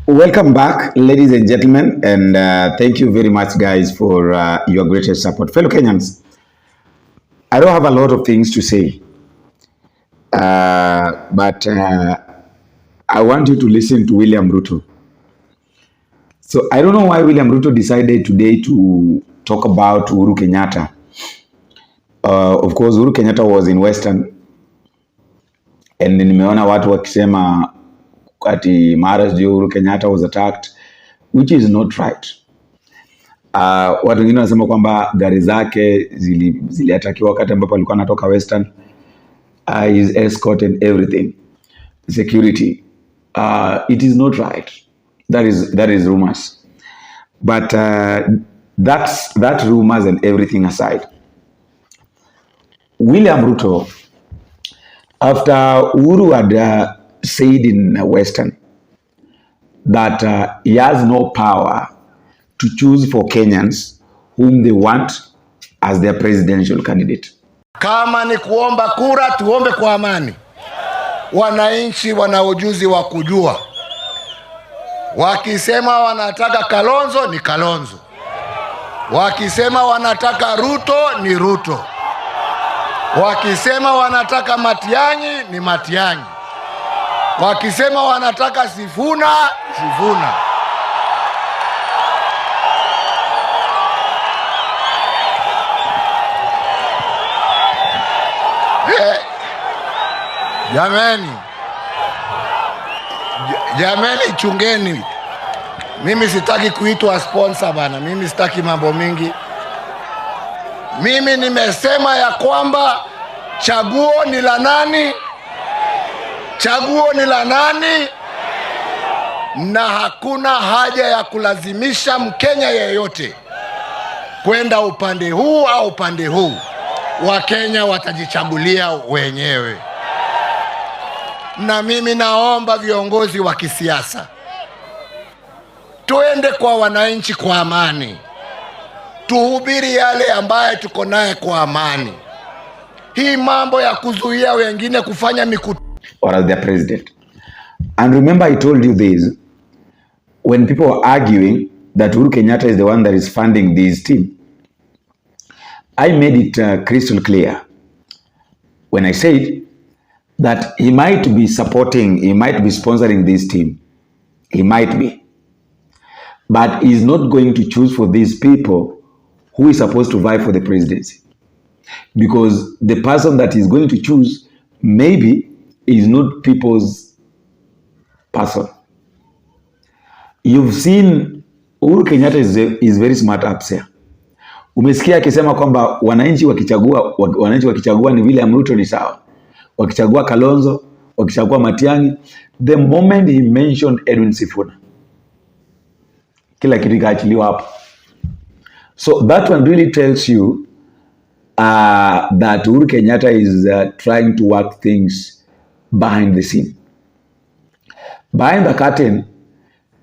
Welcome back, ladies and gentlemen, and thank you very much, guys, for your greatest support. Fellow Kenyans, I don't have a lot of things to say, but I want you to listen to William Ruto. So I don't know why William Ruto decided today to talk about Uhuru Kenyatta. Of course, Uhuru Kenyatta was in Western, and nimeona watu wakisema ati mara Uhuru Kenyatta was attacked, which is not right. Watu wengine wanasema kwamba gari zake ziliatakiwa wakati ambapo alikuwa anatoka Western. His escort and everything, security. It is not right. That is rumors. But that rumors and everything aside, William Ruto, after Uhuru had said in Western that he has no power to choose for Kenyans whom they want as their presidential candidate. Kama ni kuomba kura, tuombe kwa amani. Wananchi wana ujuzi wa kujua. Wakisema wanataka Kalonzo ni Kalonzo. Wakisema wanataka Ruto ni Ruto. Wakisema wanataka Matiang'i ni Matiang'i. Wakisema wanataka Sifuna, Sifuna. Jameni chungeni. Mimi sitaki kuitwa sponsor bana. Mimi sitaki mambo mingi. Mimi nimesema ya kwamba chaguo ni la nani? Chaguo ni la nani? Na hakuna haja ya kulazimisha Mkenya yeyote kwenda upande huu au upande huu. Wakenya watajichagulia wenyewe. Na mimi naomba viongozi wa kisiasa tuende kwa wananchi kwa amani. Tuhubiri yale ambaye tuko naye kwa amani. Hii mambo ya kuzuia wengine kufanya mikutano or as their president. And remember, I told you this when people were arguing that Uhuru Kenyatta is the one that is funding this team. I made it crystal clear when I said that he might be supporting, he might be sponsoring this team. He might be. But he's not going to choose for these people who is supposed to vie for the presidency. Because the person that he's going to choose maybe is not people's person. You've seen Uhuru Kenyatta is very smart up there. Umesikia akisema kwamba wananchi wakichagua ni William Ruto ni sawa. Wakichagua Kalonzo, wakichagua Matiang'i, the moment he mentioned Edwin Sifuna, kila kitu kaachiliwa hapo. So that one really tells you that Uhuru Kenyatta is trying to work things behind the scene. Behind the curtain,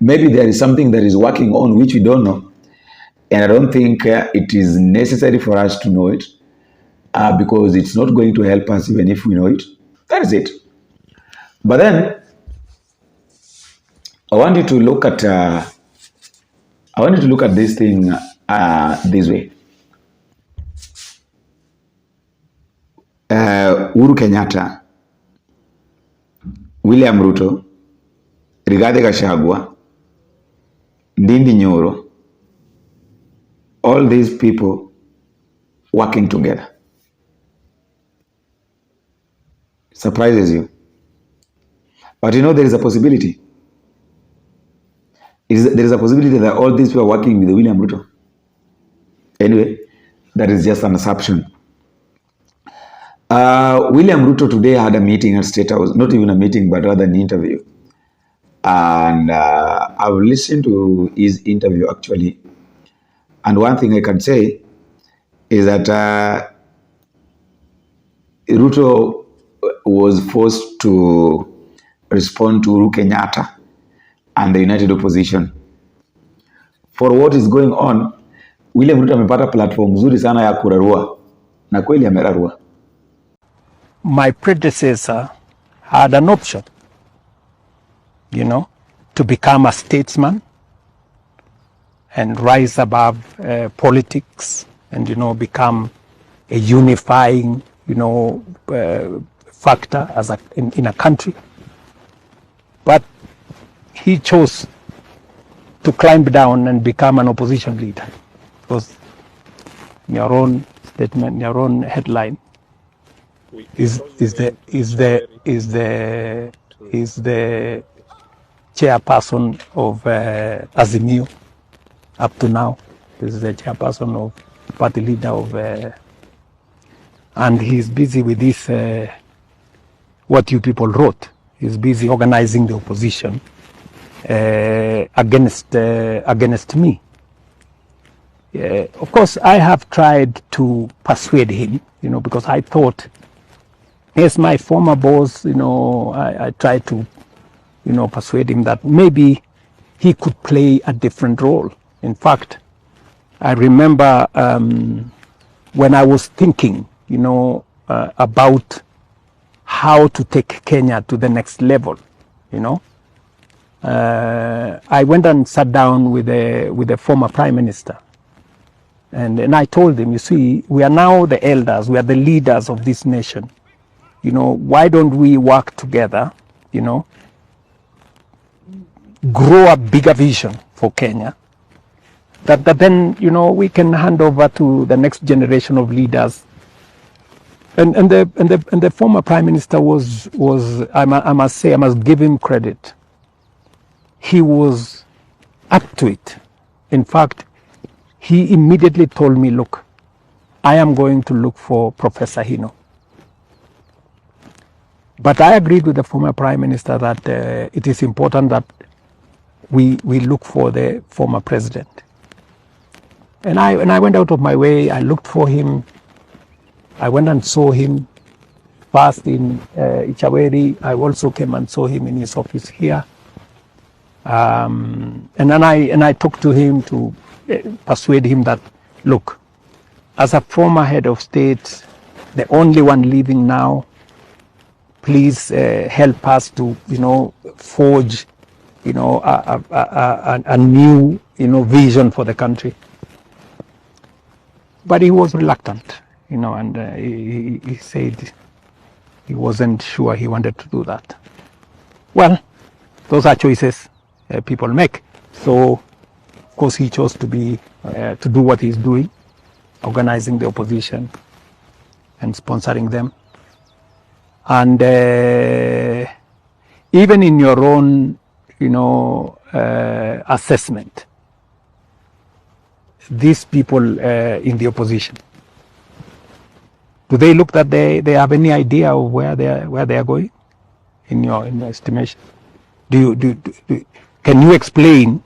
maybe there is something that is working on which we don't know. And I don't think it is necessary for us to know it because it's not going to help us even if we know it. That is it. But then, I want you to look at this thing this way. Uhuru Kenyatta, William Ruto, Rigathi Gachagua, Ndindi Nyoro, all these people working together. Surprises you. But you know there is a possibility. There is a possibility that all these people are working with William Ruto. Anyway, that is just an assumption. William Ruto today had a meeting at State House. Not even a meeting, but rather an interview. And I've listened to his interview actually. And one thing I can say is that Ruto was forced to respond to Uhuru Kenyatta and the United Opposition. For what is going on, William Ruto amepata platform nzuri sana ya kurarua. Na kweli amerarua. My predecessor had an option, to become a statesman and rise above politics and, become a unifying, factor in a country. But he chose to climb down and become an opposition leader, because in your own statement, your own headline is the chairperson of Azimio up to now. This is the chairperson of party leader of, and he's busy with this. What you people wrote. He's busy organizing the opposition against me. Of course, I have tried to persuade him, because I thought, as my former boss, I tried to, persuade him that maybe he could play a different role. In fact, I remember when I was thinking, about how to take Kenya to the next level, I went and sat down with the former Prime Minister. And I told him, you see, we are now the elders, we are the leaders of this nation. Why don't we work together, grow a bigger vision for Kenya, that then, we can hand over to the next generation of leaders. And the former Prime Minister was I must say, I must give him credit. He was up to it. In fact, he immediately told me, look, I am going to look for Professor Hino. But I agreed with the former Prime Minister that it is important that we look for the former president. And I went out of my way, I looked for him. I went and saw him first in Ichaweri. I also came and saw him in his office here. And then I talked to him to persuade him that, look, as a former head of state, the only one living now, please help us to, forge, a new, vision for the country. But he was reluctant, and he said he wasn't sure he wanted to do that. Well, those are choices people make. So, of course, he chose to do what he's doing, organizing the opposition and sponsoring them. And even in your own, assessment, these people in the opposition, do they look that they have any idea of where they are going? In your estimation, can you explain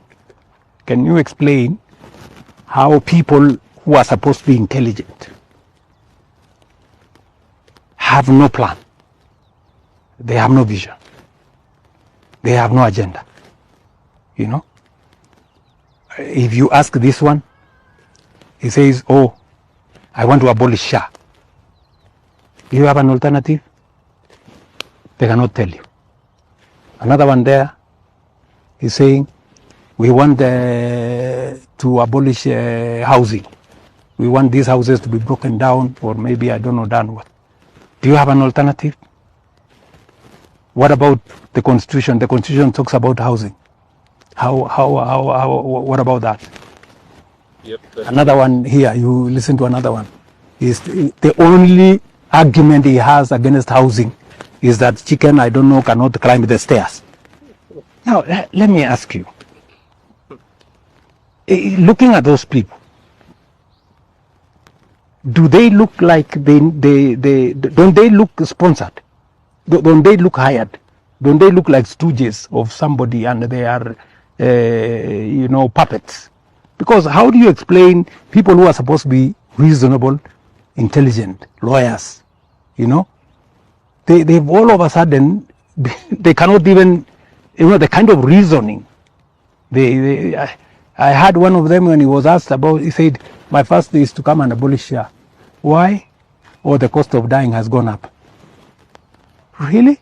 how people who are supposed to be intelligent have no plan? They have no vision. They have no agenda. If you ask this one, he says, oh, I want to abolish Shah. Do you have an alternative? They cannot tell you. Another one there is saying, we want to abolish housing. We want these houses to be broken down, or maybe, I don't know, done what. Do you have an alternative? What about the Constitution? The Constitution talks about housing. What about that? Yep, another one here, you listen to another one. Is the only argument he has against housing is that chicken, I don't know, cannot climb the stairs. Now, let me ask you. Looking at those people, do they look like don't they look sponsored? Don't they look hired? Don't they look like stooges of somebody and they are, puppets? Because how do you explain people who are supposed to be reasonable, intelligent, lawyers, they've all of a sudden, they cannot even, the kind of reasoning. I had one of them when he was asked about, he said, my first is to come and abolish Shah. Why? Oh, the cost of dying has gone up. Really?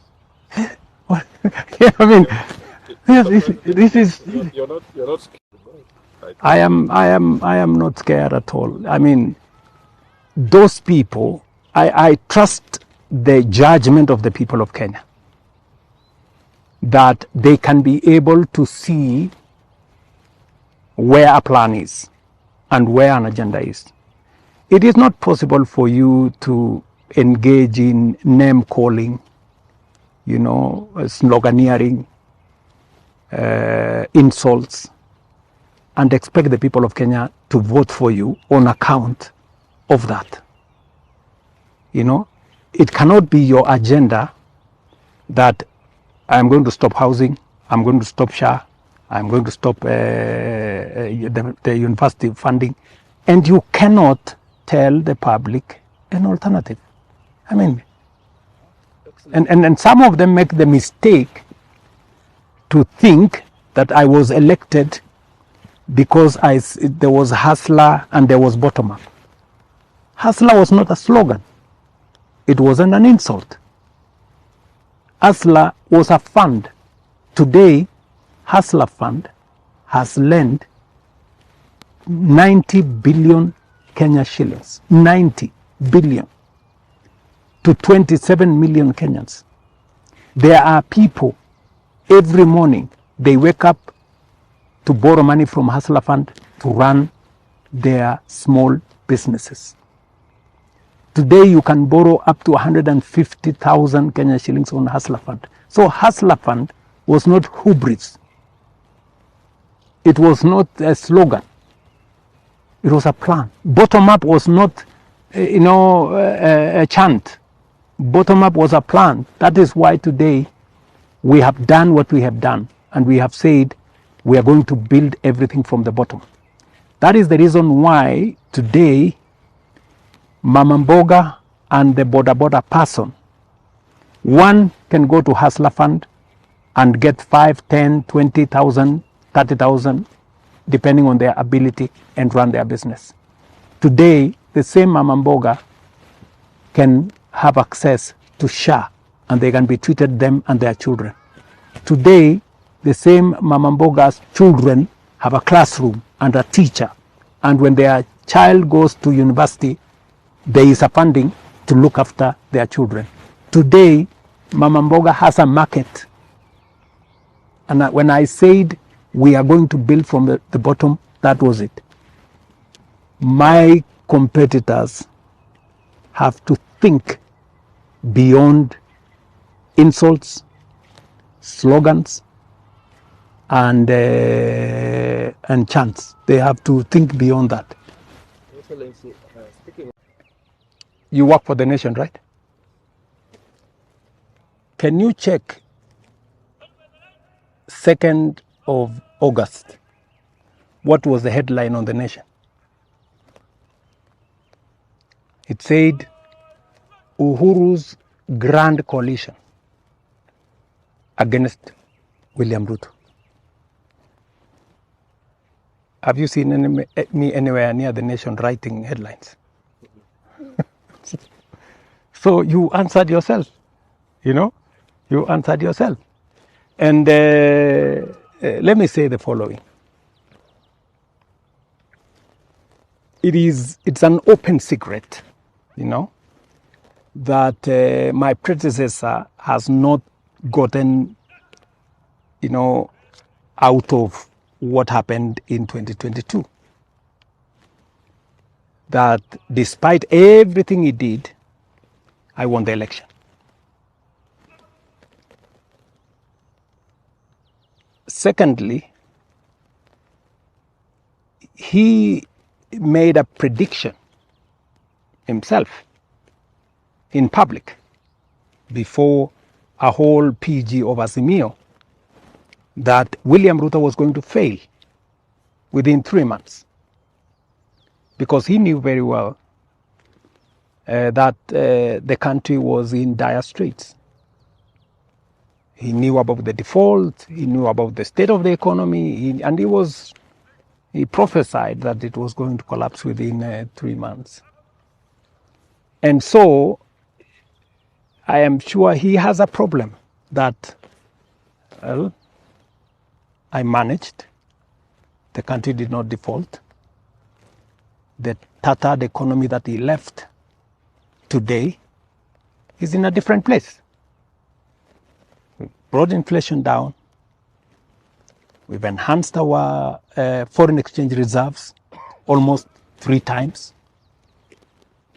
Yes, this is. You're not scared. Right? I am not scared at all. I mean, those people, I trust the judgment of the people of Kenya, that they can be able to see where a plan is and where an agenda is. It is not possible for you to engage in name calling, sloganeering, insults, and expect the people of Kenya to vote for you on account of that. It cannot be your agenda that I'm going to stop housing, I'm going to stop SHA, I'm going to stop the university funding, and you cannot tell the public an alternative. I mean, and some of them make the mistake to think that I was elected because there was hustler and there was bottom up. Hustler was not a slogan. It wasn't an insult. Hustler was a fund. Today, Hustler Fund has lent 90 billion Kenya shillings, 90 billion, to 27 million Kenyans. There are people, every morning, they wake up to borrow money from Hustler Fund to run their small businesses. Today, you can borrow up to 150,000 Kenya shillings on Hustler Fund. So Hustler Fund was not hubris. It was not a slogan. It was a plan. Bottom up was not, a chant. Bottom up was a plan. That is why today we have done what we have done, and we have said we are going to build everything from the bottom. That is the reason why today Mama Mboga and the boda person, one can go to Hustler Fund and get 5, 10, 20,000, 30,000, depending on their ability, and run their business. Today, the same Mama Mboga can have access to SHA, and they can be treated, them and their children. Today, the same Mama Mboga's children have a classroom and a teacher, and when their child goes to university, there is a funding to look after their children. Today, Mama Mboga has a market. And when I said we are going to build from the bottom, that was it. My competitors have to think beyond insults, slogans, and chants. They have to think beyond that. Excellency, speaking. You work for the nation, right? Can you check 2nd of August? What was the headline on the nation? It said Uhuru's grand coalition against William Ruto. Have you seen me anywhere near the nation writing headlines? So you answered yourself, you answered yourself. And let me say the following. It's an open secret, that my predecessor has not gotten, out of what happened in 2022. That despite everything he did, I won the election. Secondly, he made a prediction himself in public before a whole PG of Azimio that William Ruto was going to fail within 3 months, because he knew very well that the country was in dire straits. He knew about the default, he knew about the state of the economy, and he prophesied that it was going to collapse within 3 months. And so I am sure he has a problem that, well, I managed. The country did not default. The tattered economy that he left today is in a different place. We brought inflation down. We've enhanced our foreign exchange reserves almost 3 times.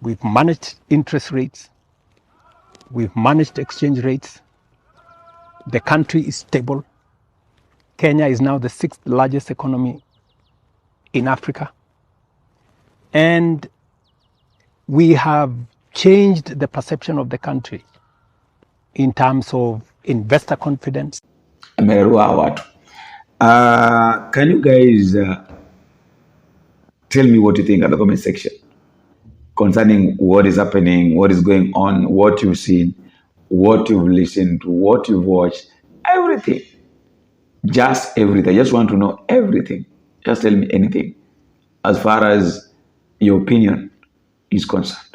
We've managed interest rates. We've managed exchange rates. The country is stable. Kenya is now the 6th largest economy in Africa. And we have changed the perception of the country in terms of investor confidence. Amerua watu. Can you guys tell me what you think at the comment section concerning what is happening, what is going on, what you've seen, what you've listened to, what you've watched, everything. Just everything. I just want to know everything. Just tell me anything as far as your opinion is concerned.